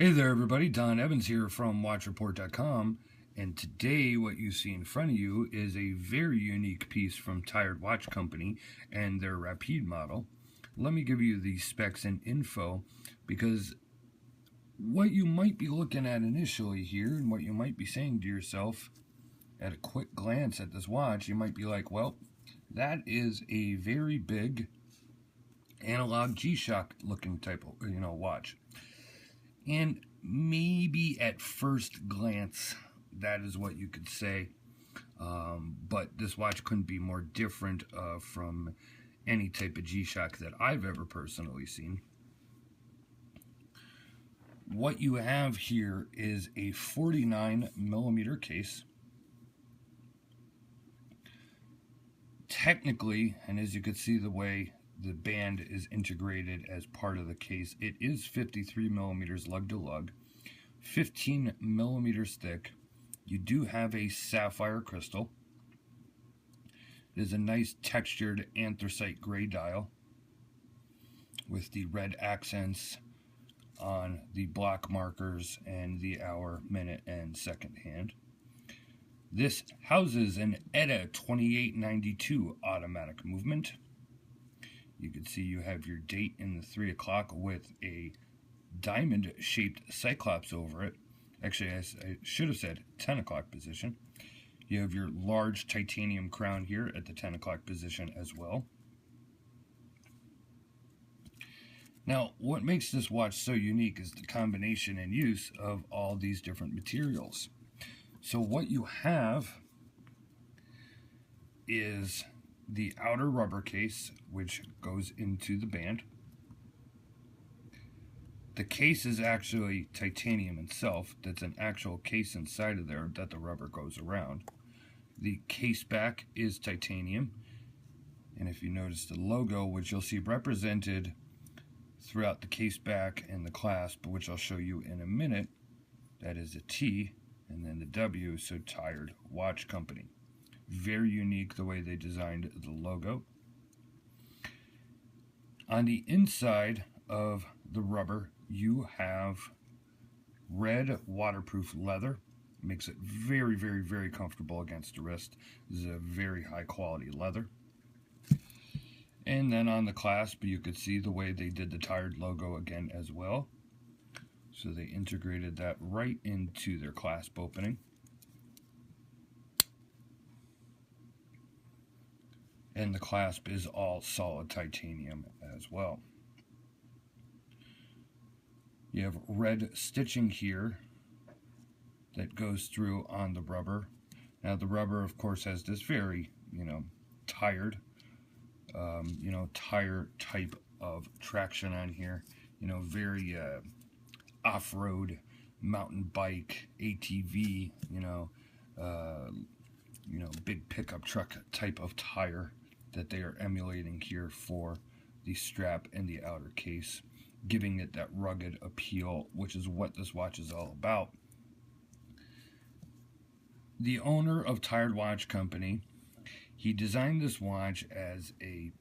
Hey there everybody, Don Evans here from WatchReport.com, and today what you see in front of you is a very unique piece from Tire'd Watch Company and their Rapide model. Let me give you the specs and info, because what you might be looking at initially here and what you might be saying to yourself at a quick glance at this watch, you might be like, well, that is a very big analog G-Shock looking type of watch. And maybe at first glance, that is what you could say. But this watch couldn't be more different from any type of G-Shock that I've ever personally seen. What you have here is a 49mm case. Technically, and as you can see the way the band is integrated as part of the case, it is 53mm lug to lug, 15mm thick. You do have a sapphire crystal. It is a nice textured anthracite gray dial with the red accents on the block markers and the hour, minute, and second hand. This houses an ETA 2892 automatic movement. You can see you have your date in the 3 o'clock with a diamond-shaped cyclops over it. Actually, I should have said 10 o'clock position. You have your large titanium crown here at the 10 o'clock position as well. Now, what makes this watch so unique is the combination and use of all these different materials. So what you have is the outer rubber case, which goes into the band. The case is actually titanium itself. That's an actual case inside of there that the rubber goes around. The case back is titanium, and if you notice the logo, which you'll see represented throughout the case back and the clasp, which I'll show you in a minute, that is a T and then the W, so Tire'd Watch Company. Very unique the way they designed the logo. On the inside of the rubber, you have red waterproof leather. Makes it very, very, very comfortable against the wrist. This is a very high quality leather. And then on the clasp, you could see the way they did the Tire'd logo again as well. So they integrated that right into their clasp opening. And the clasp is all solid titanium as well. You have red stitching here that goes through on the rubber. Now the rubber, of course, has this very, Tire'd, tire type of traction on here. Very off-road, mountain bike, ATV, big pickup truck type of tire that they are emulating here for the strap and the outer case, giving it that rugged appeal, which is what this watch is all about. The owner of Tire'd Watch Company, he designed this watch as a,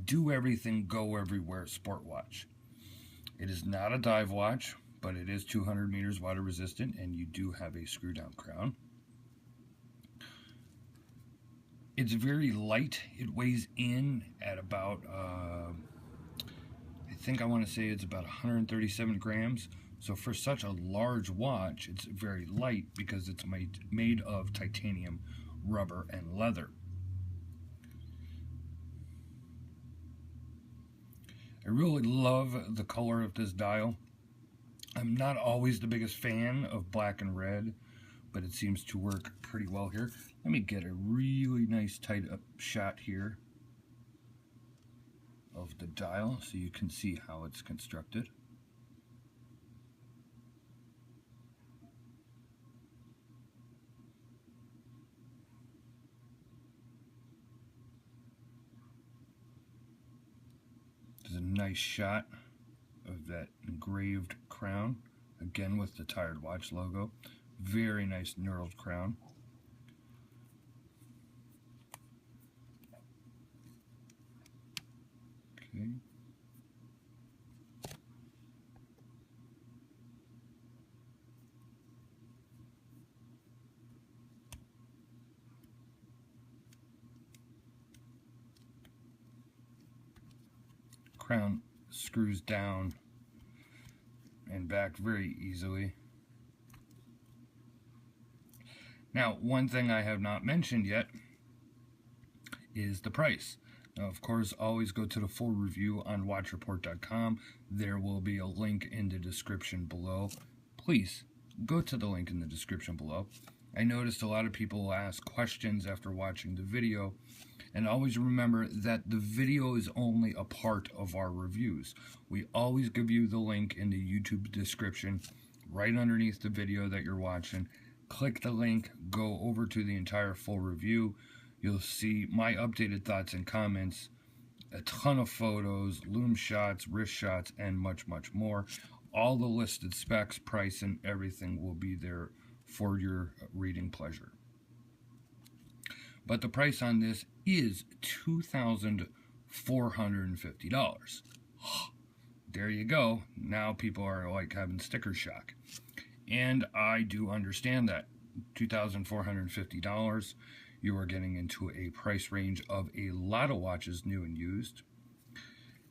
do everything, go everywhere sport watch. It is not a dive watch, but it is 200 meters water resistant, and you do have a screw down crown. It's very light. It weighs in at about, I want to say it's about 137 grams. So for such a large watch, it's very light because it's made of titanium, rubber, and leather. I really love the color of this dial. I'm not always the biggest fan of black and red, but it seems to work pretty well here. Let me get a really nice tight up shot here of the dial so you can see how it's constructed. There's a nice shot of that engraved crown, again with the Tire'd Watch logo. Very nice knurled crown. Okay. crown screws down and back very easily. Now, one thing I have not mentioned yet is the price. Now, of course, always go to the full review on watchreport.com. There will be a link in the description below. Please go to the link in the description below. I noticed a lot of people ask questions after watching the video, and always remember that the video is only a part of our reviews. We always give you the link in the YouTube description right underneath the video that you're watching. Click the link, go over to the entire full review. You'll see my updated thoughts and comments, a ton of photos, loom shots, wrist shots, and much, much more. All the listed specs, price, and everything will be there for your reading pleasure. But the price on this is $2,450. There you go. Now people are like having sticker shock. And I do understand that. $2,450. You are getting into a price range of a lot of watches, new and used.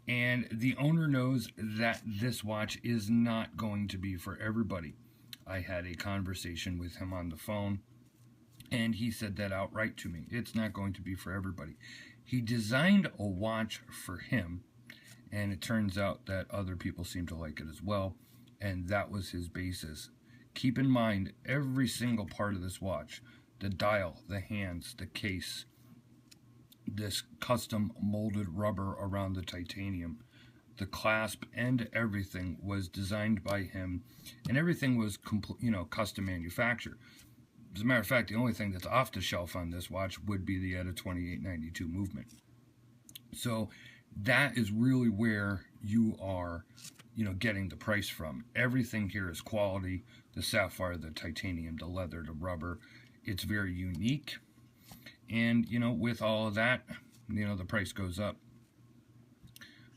And the owner knows that this watch is not going to be for everybody. I had a conversation with him on the phone, and he said that outright to me. It's not going to be for everybody. He designed a watch for him, and it turns out that other people seem to like it as well, and that was his basis. Keep in mind, every single part of this watch, the dial, the hands, the case, this custom molded rubber around the titanium, the clasp, and everything was designed by him, and everything was custom manufactured. As a matter of fact, the only thing that's off the shelf on this watch would be the ETA 2892 movement. So that is really where you are, getting the price from. Everything here is quality. The sapphire, the titanium, the leather, the rubber. It's very unique. And, with all of that, the price goes up.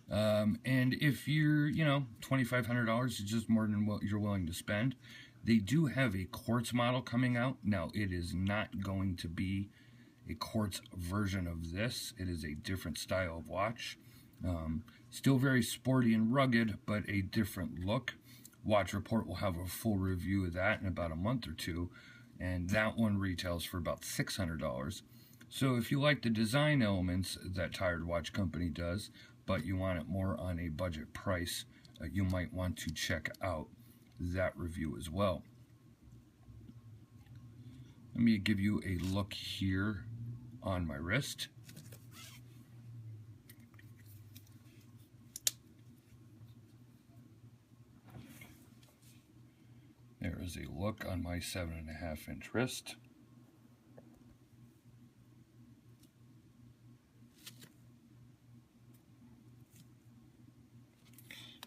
And if you're, $2,500 is just more than what you're willing to spend. They do have a quartz model coming out. Now, it is not going to be a quartz version of this. It is a different style of watch. Still very sporty and rugged, but a different look. Watch Report will have a full review of that in about a month or two, and that one retails for about $600. So if you like the design elements that Tire'd Watch Company does, but you want it more on a budget price, you might want to check out that review as well. Let me give you a look here on my wrist. There is a look on my 7.5-inch wrist.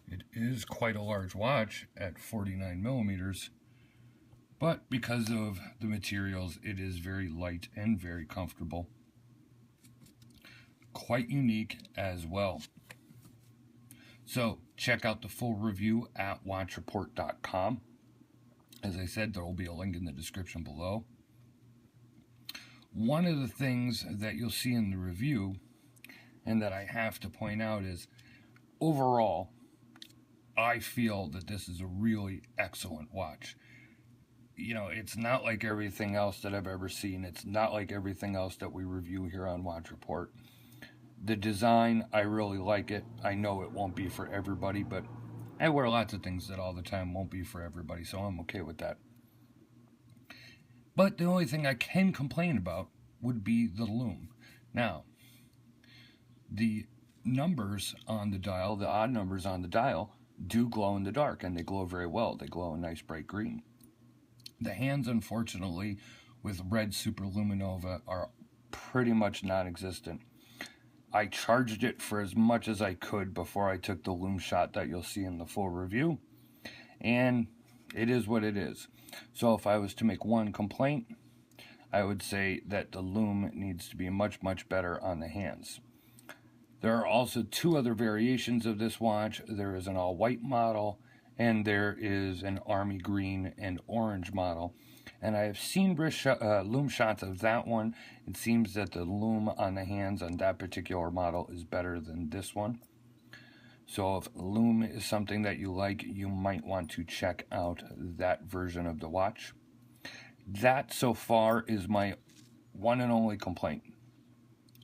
It is quite a large watch at 49 millimeters, but because of the materials, it is very light and very comfortable. Quite unique as well. So check out the full review at watchreport.com. As I said, there will be a link in the description below. One of the things that you'll see in the review, and that I have to point out, is overall, I feel that this is a really excellent watch. It's not like everything else that I've ever seen. It's not like everything else that we review here on Watch Report. The design, I really like it. I know it won't be for everybody, but I wear lots of things that all the time won't be for everybody, so I'm okay with that. But the only thing I can complain about would be the loom. Now, the numbers on the dial, the odd numbers on the dial, do glow in the dark, and they glow very well. They glow a nice bright green. The hands, unfortunately, with red superluminova are pretty much non-existent. I charged it for as much as I could before I took the loom shot that you'll see in the full review, and it is what it is. So if I was to make one complaint, I would say that the loom needs to be much, much better on the hands. There are also two other variations of this watch. There is an all-white model, and there is an army green and orange model. And I have seen loom shots of that one. It seems that the loom on the hands on that particular model is better than this one. So if lume is something that you like, you might want to check out that version of the watch. That so far is my one and only complaint.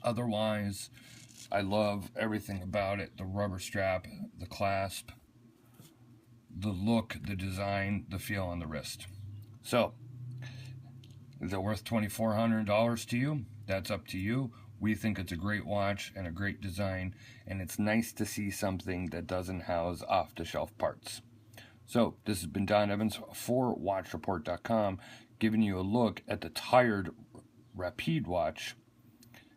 Otherwise, I love everything about it. The rubber strap, the clasp, the look, the design, the feel on the wrist. So, is it worth $2,400 to you? That's up to you. We think it's a great watch and a great design, and it's nice to see something that doesn't house off-the-shelf parts. So, this has been Don Evans for WatchReport.com, giving you a look at the Tire'd Rapide watch,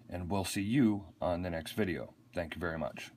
and we'll see you on the next video. Thank you very much.